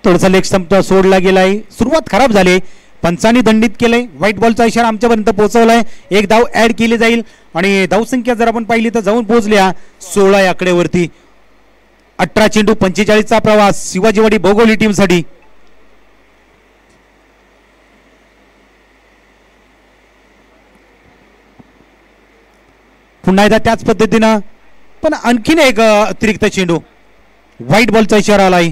थोडासा लेग स्टंप सोडला गेलाय, सुरुवात खराब झाली, पंचांनी दंडित केलंय, व्हाईट बॉलचा इशारा आमच्यापर्यंत पोहोचवलाय, एक धाव ऍड केली जाईल आणि धावसंख्या जर आपण पाहिली तर जाऊन पोहोचल्या 16 आकड्यावरती. 18 चेंडू 45चा प्रवास शिवाजीवाडी भोगोली टीम साठी. पुन्हा एकदा त्याच पद्धतीनं पण आणखीन एक अतिरिक्त चेंडू, व्हाईट बॉलचा इशारा आलाय,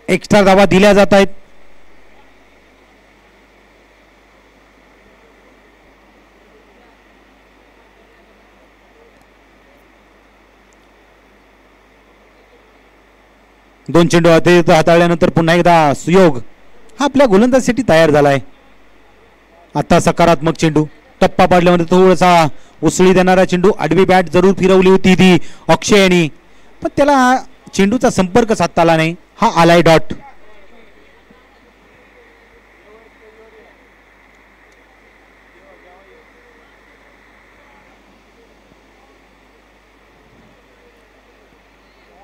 एक्स्ट्रा धावा दिल्या जात आहेत. दोन चेंडू हाताळल्यानंतर पुन्हा एकदा सुयोग हा आपल्या गोलंदाजीसाठी तयार झालाय. आता सकारात्मक चेंडू, टप्पा पाडल्यामध्ये थोडासा उसळी देणारा चेंडू, आडवी बॅट जरूर फिरवली होती ती अक्षयनी, पण त्याला चेंडूचा संपर्क साधता आला नाही. हा आलाय डॉट.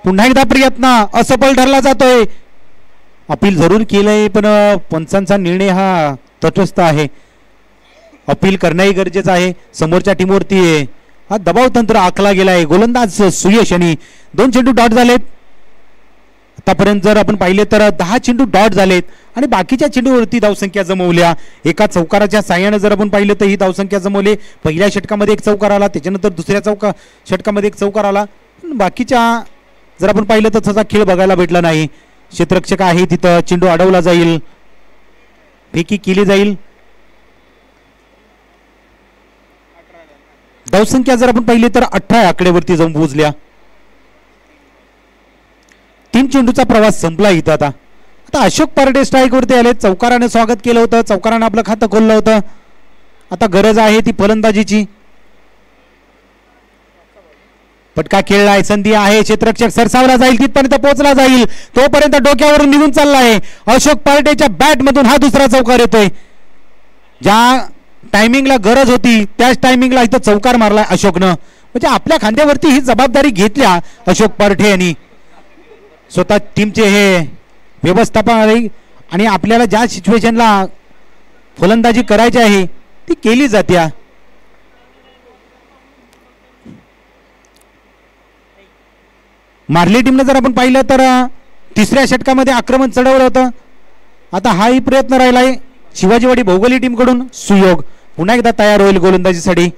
पुन्हा एकदा प्रयत्न असफल ठरला जातोय. अपील जरूर केलंय पण पंचांचा निर्णय हा तटस्थ आहे. अपील करणंही गरजेचं आहे. समोरच्या टीमवरती हा दबाव तंत्र आखला गेलाय. गोलंदाज सुयश यांनी 2 चेंडू डॉट झालेत. आतापर्यंत जर आपण पाहिले तर 10 चेंडू डॉट झालेत आणि बाकीच्या चेंडूवरती धावसंख्या जमवल्या. एका चौकाराच्या साह्याने जर आपण पाहिलं तर ही धावसंख्या जमवली. पहिल्या षटकामध्ये एक चौकार आला, त्याच्यानंतर दुसऱ्या षटकामध्ये एक चौकार आला. बाकीच्या जर आपण पाहिलं तर तसा खेळ बघायला भेटला नाही. क्षेत्ररक्षक आहे तिथं, चेंडू अडवला जाईल, फेकी केली जाईल. धावसंख्या जर आपण पाहिली तर 18 आकड्यावरती जाऊन पोहोचल्या. 3 चेंडूचा प्रवास संपला इथं. आता अशोक पारडे स्ट्राईक वरती आले. चौकाराने स्वागत केलं होतं, चौकाराने आपलं खातं खोललं होतं. आता गरज आहे ती फलंदाजीची. पटका खेळलाय, संधी आहे, क्षेत्ररक्षक सरसावला जाईल, तिथपर्यंत पोहोचला जाईल, तोपर्यंत डोक्यावरून निघून चाललाय. अशोक पार्टेच्या बॅट मधून हा दुसरा चौकार येतोय. ज्या टायमिंगला गरज होती त्याच टायमिंगला इथं चौकार मारलाय अशोकनं. म्हणजे आपल्या खांद्यावरती ही जबाबदारी घेतल्या अशोक पार्टे यांनी. स्वतः टीमचे हे व्यवस्थापन आणि आपल्याला ज्या सिच्युएशनला फलंदाजी करायची आहे ती केली जाते. मार्ली टीमने जर आपण पाहिलं तर तिसऱ्या षटकामध्ये आक्रमण चढवलं होतं. आता हाही प्रयत्न राहिलाय शिवाजीवाडी भौगोलिक टीम कडून. सुयोग पुन्हा एकदा तयार होईल गोलंदाजीसाठी.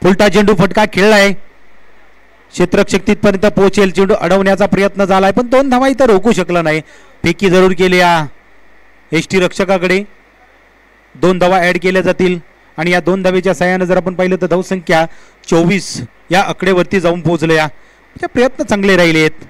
फुलटा चेंडू फटका खेळलाय, क्षेत्ररक्षक तिथपर्यंत पोहोचेल, चेंडू अडवण्याचा प्रयत्न झालाय पण 2 धावा इथं रोखू शकला नाही. फेकी जरूर केली या एसटी रक्षकाकडे. 2 धावा ऍड केल्या जातील आणि या 2 धावेच्या साह्याने जर आपण पाहिलं तर धावसंख्या 24 या आकडेवरती जाऊन पोहोचल्या. प्रयत्न चांगले राहिले आहेत.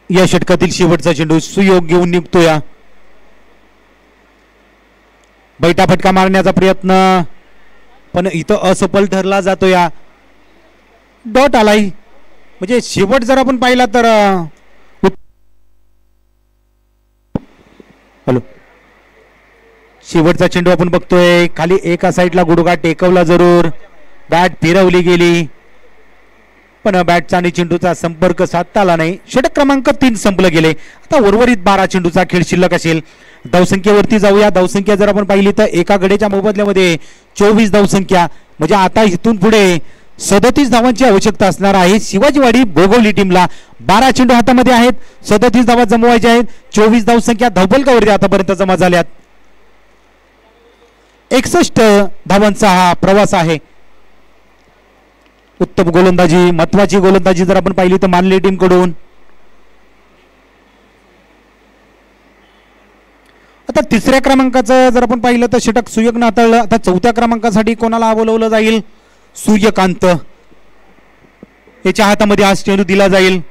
या षटकातील शेवटचा चेंडू सुयोग घेऊन निघतोय. बैठा फटका मारण्याचा प्रयत्न पण इथं असफल ठरला जातो. या डॉट आलाय. म्हणजे शेवट जर आपण पाहिला तर हॅलो शेवटचा चेंडू आपण बघतोय. खाली एका साईडला गुडघा टेकवला, जरूर बॅट फिरवली गेली पण बॅटचा आणि चेंडूचा संपर्क साधता आला नाही. षटक क्रमांक 3 संपलं गेले. आता उर्वरित 12 चेंडूचा खेळ शिल्लक असेल. धावसंख्येवरती जाऊया. धावसंख्या जर आपण पाहिली तर एका गड्याच्या मोबदल्यामध्ये 24 धावसंख्या. म्हणजे आता इथून पुढे 37 धावांची आवश्यकता असणार आहे शिवाजीवाडी भोगोली टीमला. 12 चेंडू हातामध्ये आहेत, 37 धावा जमवायच्या आहेत. 24 धावसंख्या धावफलकावरती आतापर्यंत जमा झाल्यात. 61 धावांचा हा प्रवास आहे. उत्तम गोलंदाजी, महत्वाची गोलंदाजी जर आपण पाहिली तर मानली टीम कडून. आता 3ऱ्या क्रमांकाचं जर आपण पाहिलं तर षटक सुयोगनं हाताळलं. आता 4थ्या क्रमांकासाठी कोणाला बोलवलं जाईल? सूर्यकांत याच्या हातामध्ये हा चेंडू दिला जाईल.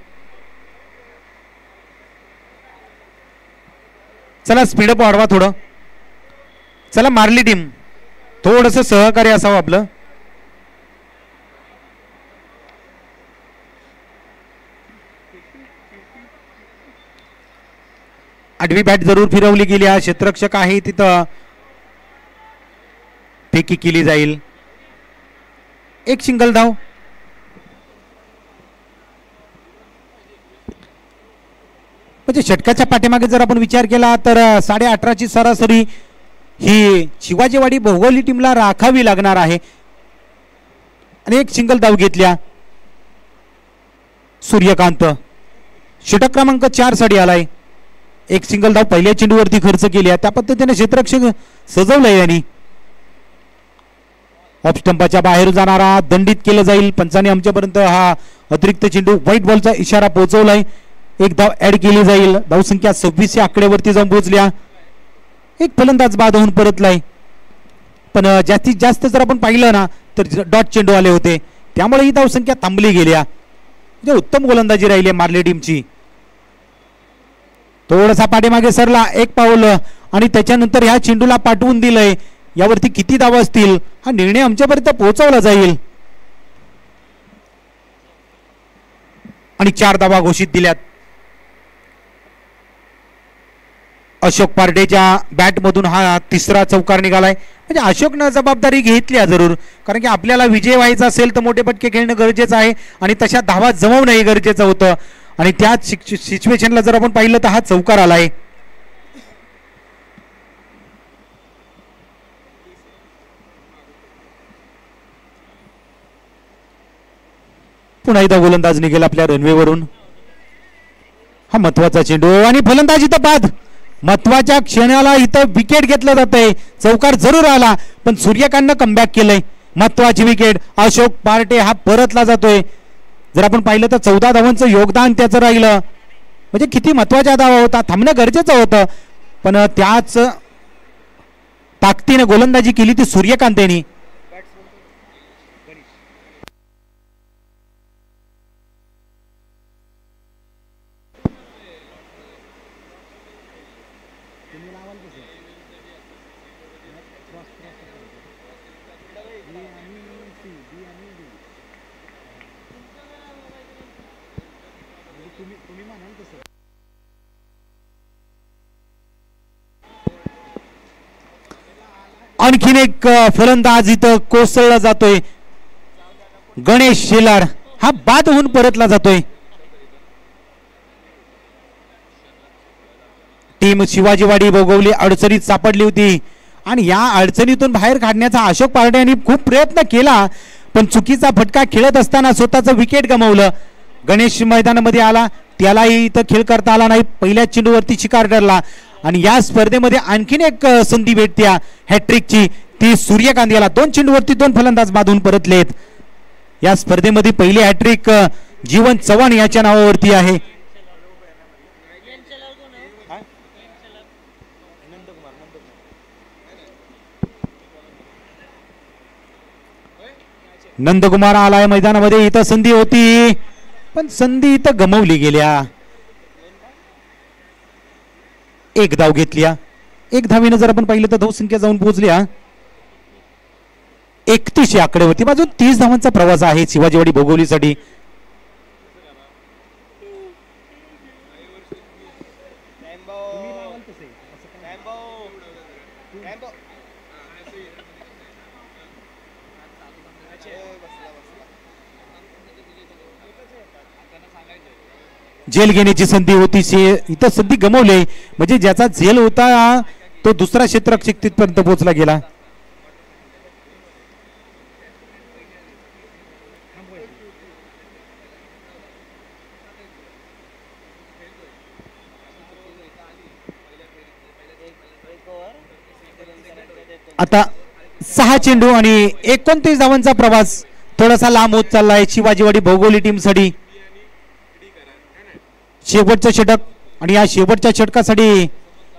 चला स्पीडअप वाढवा थोडं. चला मार्ली टीम थोडस सहकार्य असावं आपलं. आठवी बॅट जरूर फिरवली गेली. हा क्षेत्ररक्षक आहे तिथं फेकी केली जाईल. एक सिंगल धाव. म्हणजे षटकाच्या पाठीमागे जर आपण विचार केला तर 18.5ची सरासरी ही शिवाजीवाडी भोगोली टीमला राखावी लागणार आहे. आणि एक सिंगल धाव घेतल्या सूर्यकांत. षटक क्रमांक 4 साठी आलाय. एक सिंगल धाव पहिल्या चेंडूवरती खर्च केली. त्या पद्धतीने क्षेत्ररक्षक सजवलंय यांनी. ऑफ स्टंपाच्या बाहेर जाणारा दंडित केलं जाईल. पंचाने आमच्यापर्यंत हा अतिरिक्त चेंडू व्हाईट बॉलचा इशारा पोहोचवलाय. एक धाव ऍड केली जाईल. धावसंख्या 26 या आकड्यावरती जाऊन पोहोचल्या. एक फलंदाज बाद होऊन परतलाय. पण जास्तीत जास्त जर आपण पाहिलं ना तर डॉट चेंडू आले होते त्यामुळे ही धावसंख्या थांबली गेल्या. म्हणजे उत्तम गोलंदाजी राहिली मार्ले टीमची. थोडासा पाठीमागे सरला एक पाऊल आणि त्याच्यानंतर ह्या चेंडूला पाठवून दिलंय. यावरती किती धावा असतील हा निर्णय आमच्यापर्यंत पोहोचवला जाईल. आणि 4 धावा घोषित दिल्यात. अशोक पार्टेच्या बॅट मधून हा तिसरा चौकार निघालाय. म्हणजे अशोकनं जबाबदारी घेतली जरूर, कारण की आपल्याला विजय व्हायचा असेल तर मोठे पटके खेळणं गरजेचं आहे आणि तशा धावा जमवणंही गरजेचं होतं. आणि त्याच सिच्युएशनला जर आपण पाहिलं तर हा चौकार आलाय. पुन्हा एकदा गोलंदाज निघेल आपल्या रनवेवरून. हा महत्वाचा चेंडू आणि फलंदाज इथं बाद. महत्वाच्या क्षणाला इथं विकेट घेतलं जात आहे. चौकार जरूर आला पण सूर्यकांतनं कमबॅक केलंय. महत्वाची विकेट. अशोक पार्टे हा परतला जातोय. जर आपण पाहिलं तर 14 धावांचं योगदान त्याचं राहिलं. म्हणजे किती महत्वाचा धावा होता. थांबणं गरजेचं होतं पण त्याच ताकदीने गोलंदाजी केली ती सूर्यकांत यांनी. आणखीन एक फलंदाज इथं कोसळला जातोय. गणेश शेलार हा बाद होऊन परतला जातोय. टीम शिवाजीवाडी भोगवली अडचणीत सापडली होती आणि या अडचणीतून बाहेर काढण्याचा अशोक पार्टे यांनी खूप प्रयत्न केला पण चुकीचा फटका खेळत असताना स्वतःचं विकेट गमावलं. गणेश मैदानामध्ये आला त्यालाही इथं खेळ करता आला नाही. पहिल्याच चेंडूवरती शिकार ठरला आणि या स्पर्धेमध्ये आणखीन एक संधी भेटत्या हॅट्रिकची ती सूर्यकांत याला. 2 चेंडूवरती 2 फलंदाज बांधून परतलेत. या स्पर्धेमध्ये पहिली हॅट्रिक जीवन चव्हाण याच्या नावावरती आहे. नंदकुमार आलाय मैदानामध्ये. इथं संधी होती पण संधी इथं गमावली गेल्या. एक धाव घेतल्या. एक धावीनं जर आपण पाहिलं तर धावसंख्या जाऊन पोहोचल्या 31 या आकड्यावरती. बाजू 30 धावांचा प्रवास आहे शिवाजीवाडी भोगवलीसाठी. झेल घेण्याची संधी होती इथं संधी गमावली. म्हणजे ज्याचा झेल होता तो दुसरा क्षेत्ररक्षक तिथपर्यंत पोहोचला गेला. आता 6 चेंडू आणि 29 धावांचा प्रवास थोडासा लांब होत चाललाय शिवाजीवाडी भोगवली टीम साठी. शेवटचं षटक आणि या शेवटच्या षटकासाठी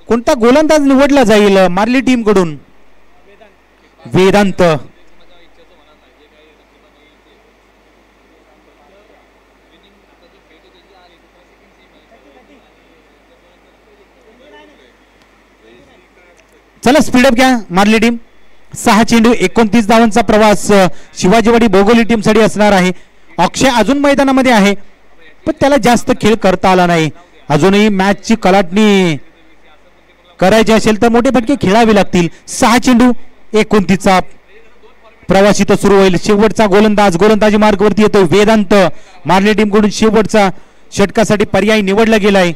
कोणता गोलंदाज निवडला जाईल मार्ली टीम कडून. वेदांत. चला स्पीडअप घ्या मारली टीम. 6 चेंडू 29 धावांचा प्रवास शिवाजीवाडी भोगोली टीम साठी असणार आहे. अक्षय अजून मैदानामध्ये आहे पण त्याला जास्त खेळ करता आला नाही. अजूनही मॅचची कलाटणी करायची असेल तर मोठे फटके खेळावे लागतील. 6 चेंडू 29चा प्रवास इथं सुरू होईल. शेवटचा गोलंदाजी मार्गवरती येतो वेदांत. मारली टीम कडून शेवटचा षटकासाठी पर्याय निवडला गेलाय.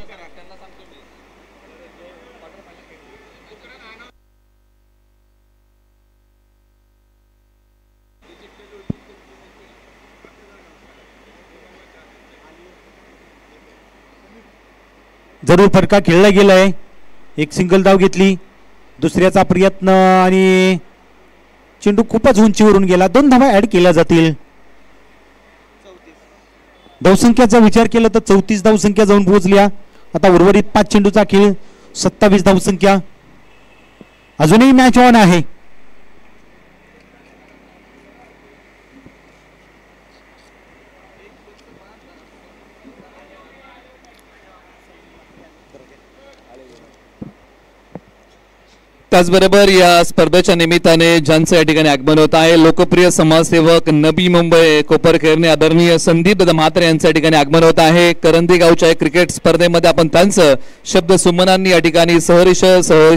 जरूर फटका खेळला गेलाय. एक सिंगल धाव घेतली. दुसऱ्याचा प्रयत्न आणि चेंडू खूपच उंचीवरून गेला. 2 धावा ऍड केल्या जातील. धावसंख्याचा विचार केला तर 34 धावसंख्या जाऊन पोहोचल्या. आता उर्वरित 5 चेंडूचा खेळ 27 धावसंख्या. अजूनही मॅच ऑन आहे. त्याचबरोबर या स्पर्धेच्या निमित्ताने ज्यांचं या ठिकाणी आगमन होत आहे लोकप्रिय समाजसेवक नबी मुंबई कोपरखेरणे आदरणीय संदीप म्हात्रे यांचं या ठिकाणी आगमन होत आहे. करंदी गावच्या क्रिकेट स्पर्धेमध्ये आपण त्यांचं शब्द सुमनांनी या ठिकाणी सहर्ष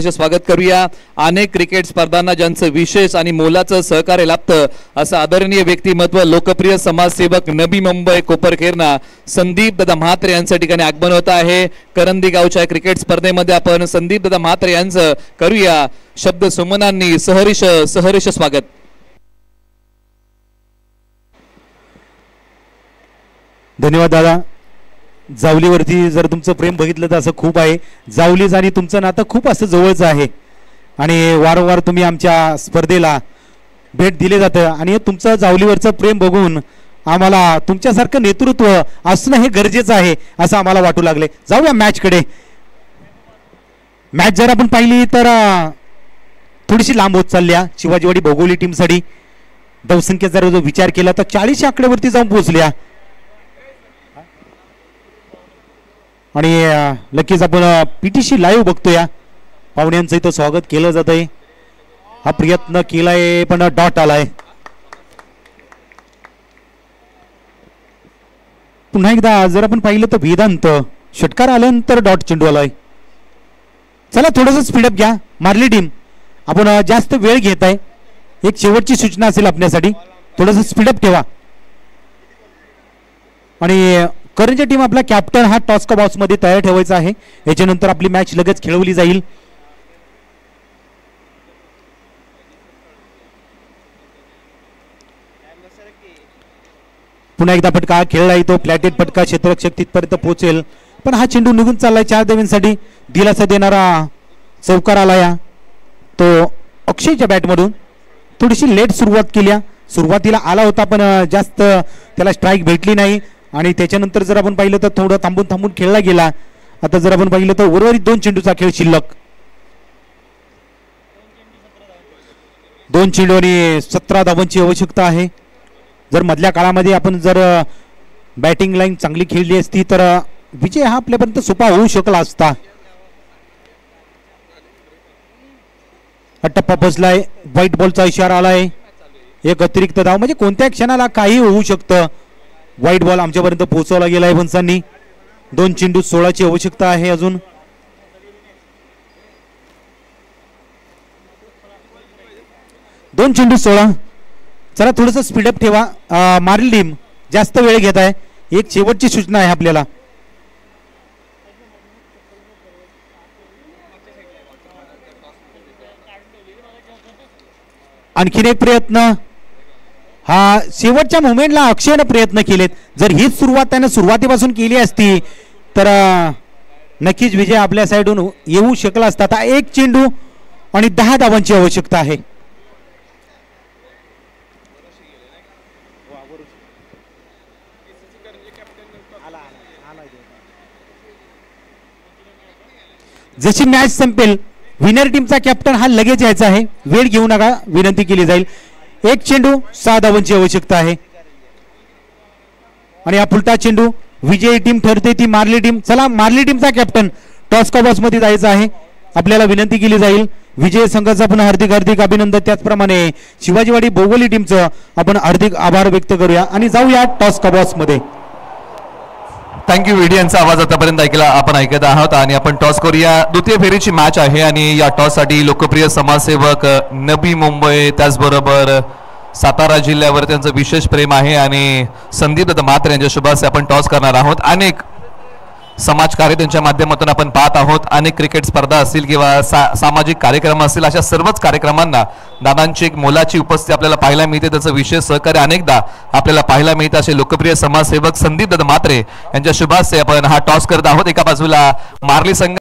स्वागत करूया. अनेक क्रिकेट स्पर्धांना ज्यांचं विशेष आणि मोलाचं सहकार्य लाभतं असं आदरणीय व्यक्तिमत्व लोकप्रिय समाजसेवक नबी मुंबई कोपरखेरणा संदीप म्हात्रे यांच्या ठिकाणी आगमन होत आहे. करंदी गावच्या क्रिकेट स्पर्धेमध्ये आपण संदीप म्हात्रे यांचं करूया शब्द सुमनांनी सहर्ष स्वागत. धन्यवाद दादा. जावलीवरती जर तुमचं प्रेम बघितलं तर असं खूप आहे. जावलीच आणि तुमचं नातं खूप असं जवळचं आहे आणि वारंवार तुम्ही आमच्या स्पर्धेला भेट दिले जातं आणि तुमचं जावलीवरचं प्रेम बघून आम्हाला तुमच्यासारखं नेतृत्व असणं हे गरजेचं आहे असं आम्हाला वाटू लागले. जाऊया मॅचकडे. मॅच जर आपण पाहिली तर थोडीशी लांब होत चालल्या शिवाजीवाडी भोगोली टीमसाठी. धावसंख्येचा जर विचार केला तर 40 आकड्यावरती जाऊन पोहोचल्या आणि नक्कीच आपण पीटीसी लाईव्ह बघतोय. पाहुण्यांचं इथं स्वागत केलं जात आहे. हा प्रयत्न केलाय पण डॉट आलाय. पुन्हा एकदा जर आपण पाहिलं तर वेदांत षटकार आल्यानंतर डॉट चेंडू आलाय. चला थोडंसं स्पीडअप घ्या मारली टीम. आपण जास्त वेळ घेत आहे. एक शेवटची सूचना असेल आपल्यासाठी थोडंसं स्पीडअप ठेवा. आणि करंजी टीम आपला कॅप्टन हा टॉस का बॉक्स मध्ये तयार ठेवायचा आहे. याच्यानंतर आपली मॅच लगेच खेळवली जाईल. पुन्हा एकदा फटका खेळला तो फ्लॅटेड फटका क्षेत्ररक्षक तिथपर्यंत पोहोचेल पण हा चेंडू निघून चाललाय. 4 धावांसाठी दिलासा देणारा चौकार आलाय तो अक्षयच्या बॅटमधून. थोडीशी लेट सुरुवात केल्या. सुरुवातीला आला होता पण जास्त त्याला स्ट्राईक भेटली नाही आणि त्याच्यानंतर जर आपण पाहिलं तर थोडं थांबून खेळला गेला. आता जर आपण पाहिलं तर उर्वरित 2 चेंडूचा खेळ शिल्लक. 2 चेंडू आणि 17 धावांची आवश्यकता आहे. जर मधल्या काळामध्ये आपण जर बॅटिंग लाईन चांगली खेळली असती तर विजय हा आपल्यापर्यंत सोपा होऊ शकला असता. टप्पा बसलाय. व्हाईट बॉलचा इशारा आलाय. एक अतिरिक्त धाव म्हणजे कोणत्या क्षणाला काही होऊ शकतं. व्हाईट बॉल आमच्यापर्यंत पोहोचवला गेलाय पंचांनी. 2 चेंडू 16ची आवश्यकता आहे अजून. दोन चेंडू 16. चला थोडंसं स्पीडअप ठेवा. मारली टीम जास्त वेळ घेत आहे. एक शेवटची सूचना आहे आपल्याला. आणखीन एक प्रयत्न. हा शेवटच्या मोमेंटला अक्षयने प्रयत्न केलेत. जर हीच सुरुवात त्याने सुरुवातीपासून केली असती तर नक्कीच विजय आपल्या साईडून येऊ शकला असता. आता 1 चेंडू आणि 10 धावांची आवश्यकता आहे. जशी मॅच संपेल विनर टीमचा कॅप्टन हा लगेच यायचा आहे. वेळ घेऊ नका विनंती केली जाईल. 1 चेंडू 6 धावांची आवश्यकता आहे आणि हा फुलटा चेंडू विजयी टीम ठरते ती मारली टीम. चला मारली टीमचा कॅप्टन टॉस का बॉक्स मध्ये जायचा आहे. आपल्याला विनंती केली जाईल विजय संघाचं आपण हार्दिक हार्दिक अभिनंदन. त्याचप्रमाणे शिवाजीवाडी बोगवली टीमचं आपण हार्दिक आभार व्यक्त करूया आणि जाऊया टॉस कबॉस मध्ये. थँक्यू. व्हिडिओ यांचा आवाज आतापर्यंत आपण ऐकत आहोत आणि आपण टॉस करूया. द्वितीय फेरीची मॅच आहे आणि या टॉस साठी लोकप्रिय समाजसेवक नबी मुंबई त्याचबरोबर सातारा जिल्ह्यावर त्यांचं विशेष प्रेम आहे आणि संदीप म्हात्रे यांच्या शुभासे आपण टॉस करणार आहोत. अनेक समाजकार्य त्यांच्या माध्यमातून आपण पाहत आहोत. अनेक क्रिकेट स्पर्धा असतील किंवा सामाजिक कार्यक्रम असतील, अशा सर्वच कार्यक्रमांना दादांची एक मोलाची उपस्थिती आपल्याला पाहायला मिळते. त्याचं विशेष सहकार्य अनेकदा आपल्याला पाहायला मिळतं. असे लोकप्रिय समाजसेवक संदीप म्हात्रे यांच्या शुभासे आपण हा टॉस करत आहोत. एका बाजूला मार्ली संघ